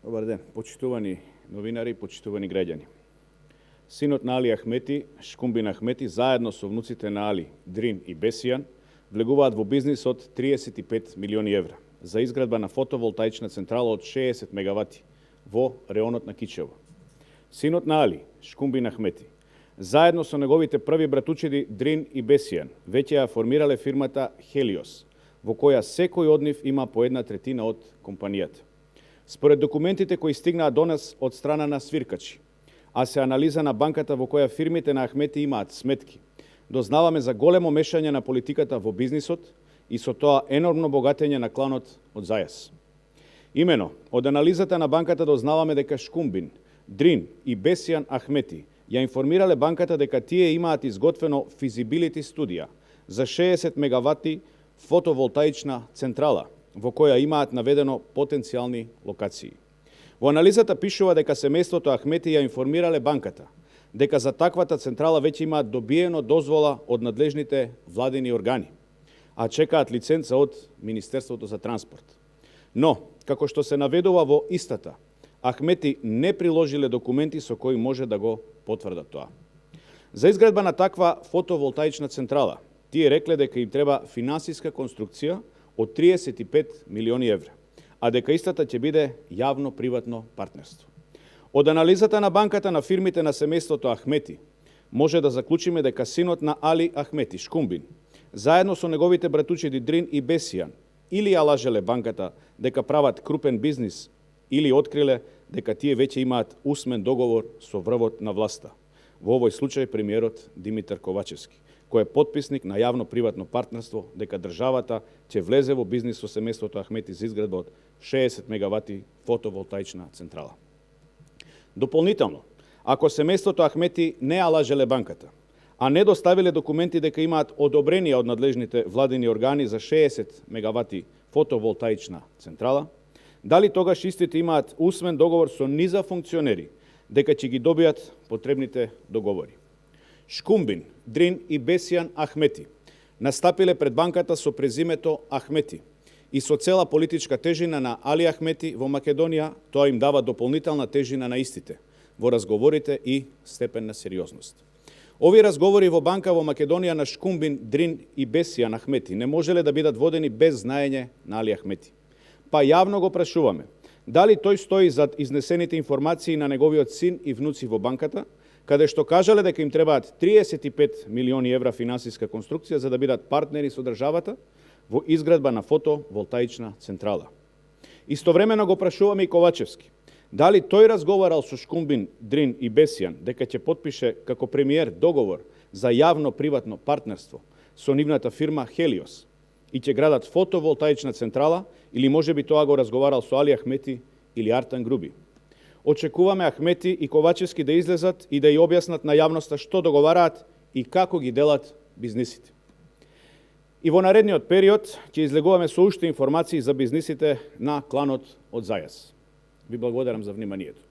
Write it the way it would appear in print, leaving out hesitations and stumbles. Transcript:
Добар ден, почитувани новинари, почитувани граѓани. Синот на Али Ахмети, Шкумбин Ахмети, заедно со внуците на Али, Дрин и Бесијан, влегуваат во бизнис од 35 милиони евра за изградба на фотоволтаична централа од 60 мегавати во реонот на Кичево. Синот на Али, Шкумбин Ахмети, заедно со неговите први братучеди Дрин и Бесијан, веќе ја формирале фирмата Хелиос, во која секој од нив има по 1/3 од компанијата. Според документите кои стигнаа до нас од страна на свиркачи, а се анализа на банката во која фирмите на Ахмети имаат сметки, дознаваме за големо мешање на политиката во бизнисот и со тоа енормно богатење на кланот од Зајас. Имено, од анализата на банката дознаваме дека Шкумбин, Дрин и Бесијан Ахмети ја информирале банката дека тие имаат изготвено физибилити студија за 60 мегавати фотоволтаична централа, во која имаат наведено потенцијални локации. Во анализата пишува дека семејството Ахмети ја информирале банката дека за таквата централа веќе имаат добиено дозвола од надлежните владини органи, а чекаат лиценца од Министерството за транспорт. Но, како што се наведува во истата, Ахмети не приложиле документи со кои може да го потврдат тоа. За изградба на таква фотоволтаична централа, тие рекле дека им треба финансиска конструкција од 35 милиони евра, а дека истата ќе биде јавно-приватно партнерство. Од анализата на банката на фирмите на семејството Ахмети, може да заклучиме дека синот на Али Ахмети, Шкумбин, заедно со неговите братучеди Дрин и Бесијан, или ја лажеле банката дека прават крупен бизнис, или откриле дека тие веќе имаат усмен договор со врвот на власта. Во овој случај премиерот Димитар Ковачевски, кој е потписник на јавно-приватно партнерство дека државата ќе влезе во бизнис со семејството Ахмети за изградба од 60 мегавати фотоволтаична централа. Дополнително, ако семејството Ахмети не ја лажеле банката, а не доставиле документи дека имаат одобрение од надлежните владини органи за 60 мегавати фотоволтаична централа, дали тогаш истите имаат усмен договор со низа функционери дека ќе ги добијат потребните договори. Шкумбин, Дрин и Бесијан Ахмети настапиле пред банката со презимето Ахмети и со цела политичка тежина на Али Ахмети во Македонија, тоа им дава дополнителна тежина на истите во разговорите и степен на сериозност. Овие разговори во банка во Македонија на Шкумбин, Дрин и Бесијан Ахмети не можеле да бидат водени без знаење на Али Ахмети. Па јавно го прашуваме, дали тој стои зад изнесените информации на неговиот син и внуци во банката, каде што кажале дека им требаат 35 милиони евра финансиска конструкција за да бидат партнери со државата во изградба на фотоволтаична централа. Истовремено го прашуваме и Ковачевски, дали тој разговарал со Шкумбин, Дрин и Бесијан дека ќе потпише како премиер договор за јавно-приватно партнерство со нивната фирма Хелиос и ќе градат фотоволтаична централа, или можеби тоа го разговарал со Али Ахмети или Артан Груби. Очекуваме Ахмети и Ковачевски да излезат и да ја објаснат на јавноста што договараат и како ги делат бизнисите. И во наредниот период ќе излегуваме со уште информации за бизнисите на кланот од Зајас. Ви благодарам за вниманието.